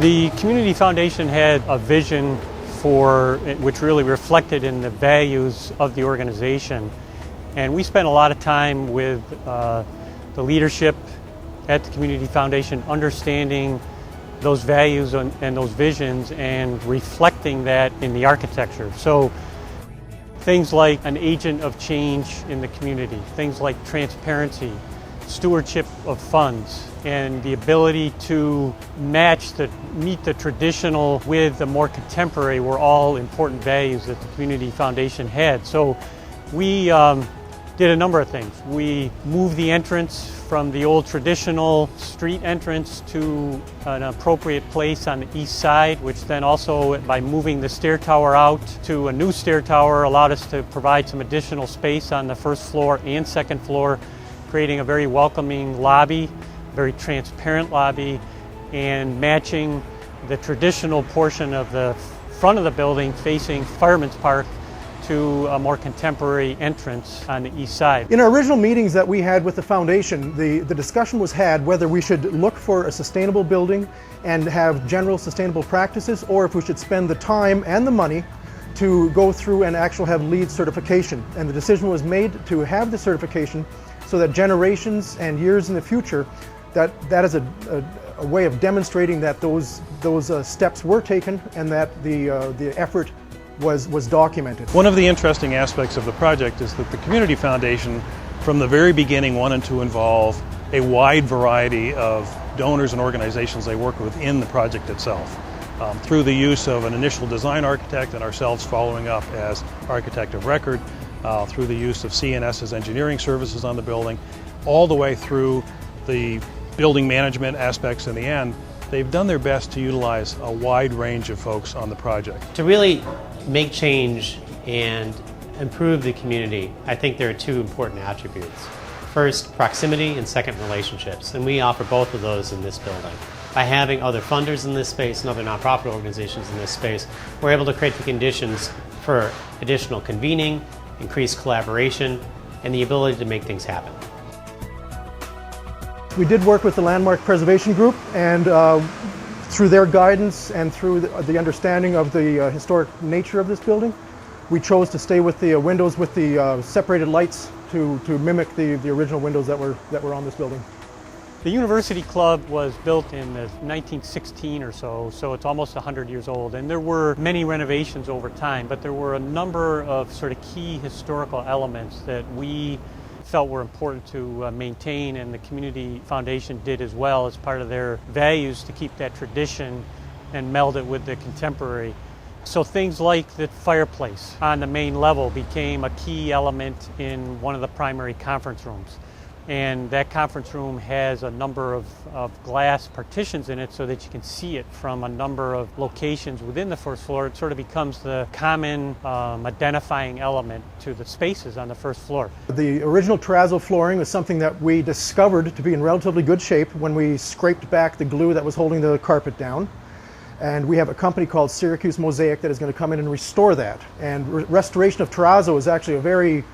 The Community Foundation had a vision which really reflected in the values of the organization. And we spent a lot of time with the leadership at the Community Foundation understanding those values and those visions and reflecting that in the architecture. So things like an agent of change in the community, things like transparency, stewardship of funds, and the ability to meet the traditional with the more contemporary were all important values that the Community Foundation had. So we did a number of things. We moved the entrance from the old traditional street entrance to an appropriate place on the east side, which then also, by moving the stair tower out to a new stair tower, allowed us to provide some additional space on the first floor and second floor, creating a very welcoming lobby, very transparent lobby, and matching the traditional portion of the front of the building facing Fireman's Park to a more contemporary entrance on the east side. In our original meetings that we had with the foundation, the discussion was had whether we should look for a sustainable building and have general sustainable practices, or if we should spend the time and the money to go through and actually have LEED certification. And the decision was made to have the certification so that generations and years in the future, that is a way of demonstrating that those steps were taken and that the effort was documented. One of the interesting aspects of the project is that the Community Foundation, from the very beginning, wanted to involve a wide variety of donors and organizations they work with in the project itself, through the use of an initial design architect and ourselves following up as architect of record, through the use of CNS's engineering services on the building, all the way through the building management aspects in the end. They've done their best to utilize a wide range of folks on the project. To really make change and improve the community, I think there are two important attributes. First, proximity, and second, relationships. And we offer both of those in this building. By having other funders in this space and other nonprofit organizations in this space, we're able to create the conditions for additional convening, increased collaboration, and the ability to make things happen. We did work with the Landmark Preservation Group, and through their guidance and through the understanding of the historic nature of this building, we chose to stay with the windows with the separated lights to mimic the original windows that were on this building. The University Club was built in 1916 or so it's almost 100 years old, and there were many renovations over time, but there were a number of sort of key historical elements that we felt were important to maintain, and the Community Foundation did as well as part of their values to keep that tradition and meld it with the contemporary. So things like the fireplace on the main level became a key element in one of the primary conference rooms. And that conference room has a number of glass partitions in it so that you can see it from a number of locations within the first floor. It sort of becomes the common identifying element to the spaces on the first floor. The original terrazzo flooring was something that we discovered to be in relatively good shape when we scraped back the glue that was holding the carpet down. And we have a company called Syracuse Mosaic that is going to come in and restore that. And restoration of terrazzo is actually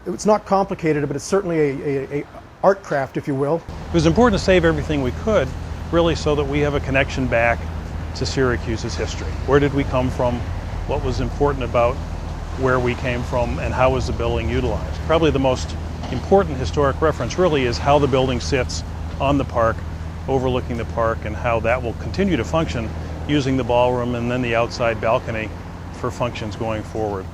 it's not complicated, but it's certainly a art craft, if you will. It was important to save everything we could, really, so that we have a connection back to Syracuse's history. Where did we come from? What was important about where we came from, and how was the building utilized? Probably the most important historic reference really is how the building sits on the park, overlooking the park, and how that will continue to function using the ballroom and then the outside balcony for functions going forward.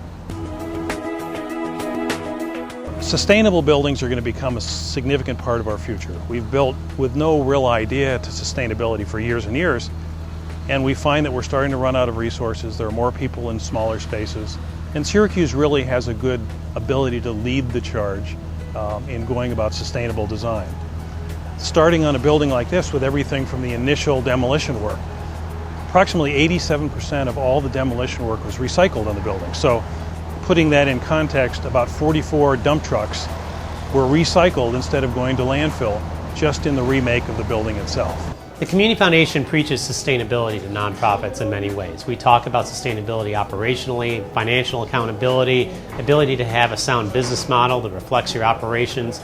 Sustainable buildings are going to become a significant part of our future. We've built with no real idea to sustainability for years and years, and we find that we're starting to run out of resources. There are more people in smaller spaces, and Syracuse really has a good ability to lead the charge in going about sustainable design. Starting on a building like this with everything from the initial demolition work, approximately 87% of all the demolition work was recycled on the building. So, putting that in context, about 44 dump trucks were recycled instead of going to landfill just in the remake of the building itself. The Community Foundation preaches sustainability to nonprofits in many ways. We talk about sustainability operationally, financial accountability, ability to have a sound business model that reflects your operations.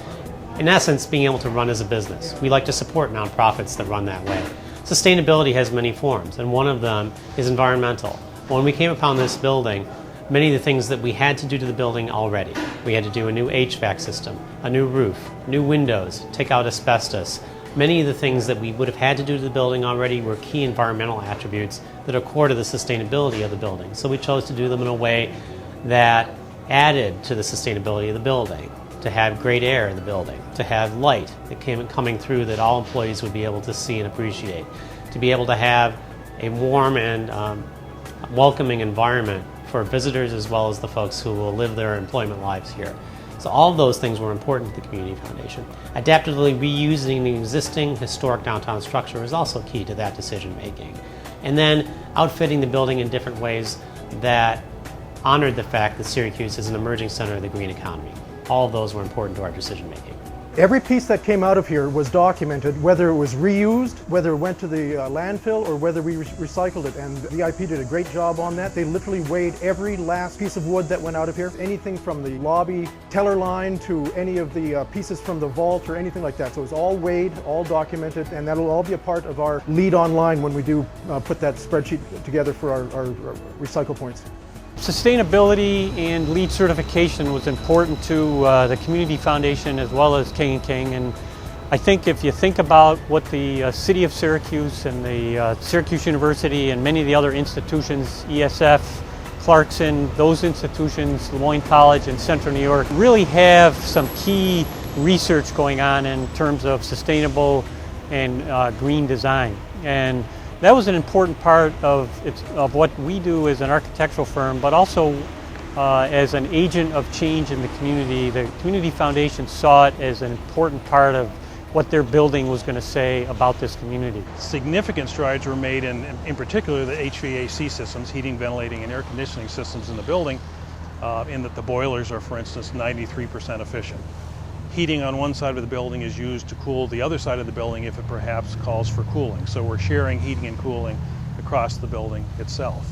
In essence, being able to run as a business. We like to support nonprofits that run that way. Sustainability has many forms, and one of them is environmental. When we came upon this building, many of the things that we had to do to the building already. We had to do a new HVAC system, a new roof, new windows, take out asbestos. Many of the things that we would have had to do to the building already were key environmental attributes that are core to the sustainability of the building. So we chose to do them in a way that added to the sustainability of the building, to have great air in the building, to have light that coming through that all employees would be able to see and appreciate, to be able to have a warm and welcoming environment for visitors as well as the folks who will live their employment lives here. So all of those things were important to the Community Foundation. Adaptively reusing the existing historic downtown structure is also key to that decision making. And then outfitting the building in different ways that honored the fact that Syracuse is an emerging center of the green economy. All of those were important to our decision making. Every piece that came out of here was documented, whether it was reused, whether it went to the landfill, or whether we recycled it. And VIP did a great job on that. They literally weighed every last piece of wood that went out of here. Anything from the lobby teller line to any of the pieces from the vault or anything like that. So it was all weighed, all documented, and that'll all be a part of our lead online when we do put that spreadsheet together for our recycle points. Sustainability and LEED certification was important to the Community Foundation as well as King & King, and I think if you think about what the City of Syracuse and the Syracuse University and many of the other institutions, ESF, Clarkson, those institutions, Lemoyne College and Central New York, really have some key research going on in terms of sustainable and green design. And that was an important part of what we do as an architectural firm, but also as an agent of change in the community. The Community Foundation saw it as an important part of what their building was going to say about this community. Significant strides were made in particular the HVAC systems, heating, ventilating, and air conditioning systems in the building, in that the boilers are, for instance, 93% efficient. Heating on one side of the building is used to cool the other side of the building if it perhaps calls for cooling. So we're sharing heating and cooling across the building itself.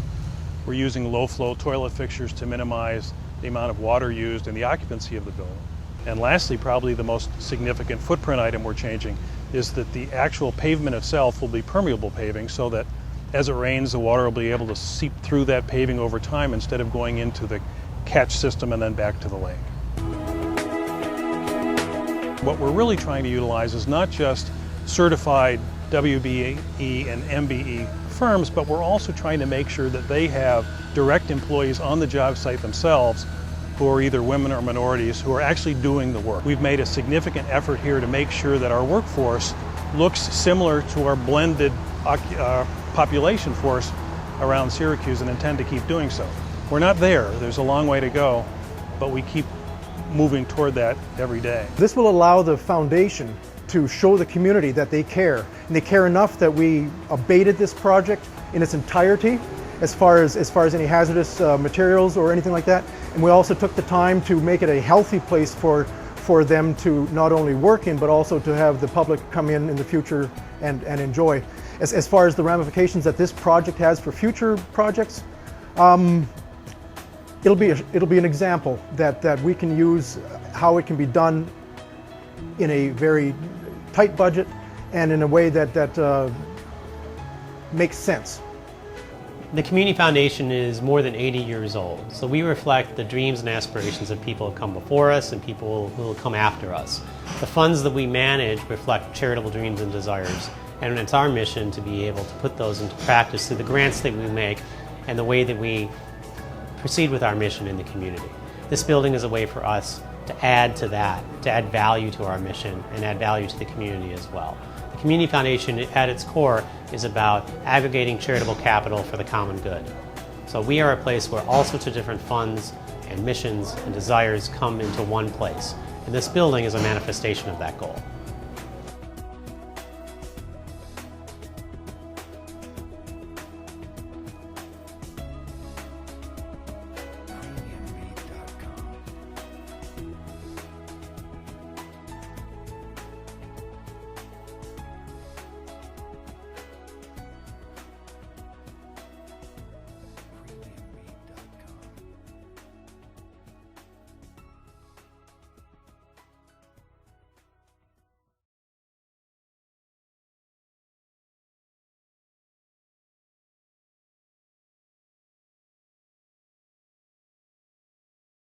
We're using low-flow toilet fixtures to minimize the amount of water used in the occupancy of the building. And lastly, probably the most significant footprint item we're changing is that the actual pavement itself will be permeable paving, so that as it rains, the water will be able to seep through that paving over time instead of going into the catch system and then back to the lake. What we're really trying to utilize is not just certified WBE and MBE firms, but we're also trying to make sure that they have direct employees on the job site themselves who are either women or minorities who are actually doing the work. We've made a significant effort here to make sure that our workforce looks similar to our blended population force around Syracuse, and intend to keep doing so. We're not there. There's a long way to go, but we keep moving toward that every day. This will allow the foundation to show the community that they care, and they care enough that we abated this project in its entirety as far as any hazardous materials or anything like that. And we also took the time to make it a healthy place for them to not only work in, but also to have the public come in the future and enjoy. As far as the ramifications that this project has for future projects, it'll be an example that we can use how it can be done in a very tight budget and in a way that makes sense. The Community Foundation is more than 80 years old, so we reflect the dreams and aspirations of people who come before us and people who will come after us. The funds that we manage reflect charitable dreams and desires, and it's our mission to be able to put those into practice through the grants that we make and the way that we proceed with our mission in the community. This building is a way for us to add to that, to add value to our mission and add value to the community as well. The Community Foundation at its core is about aggregating charitable capital for the common good. So we are a place where all sorts of different funds and missions and desires come into one place. And this building is a manifestation of that goal.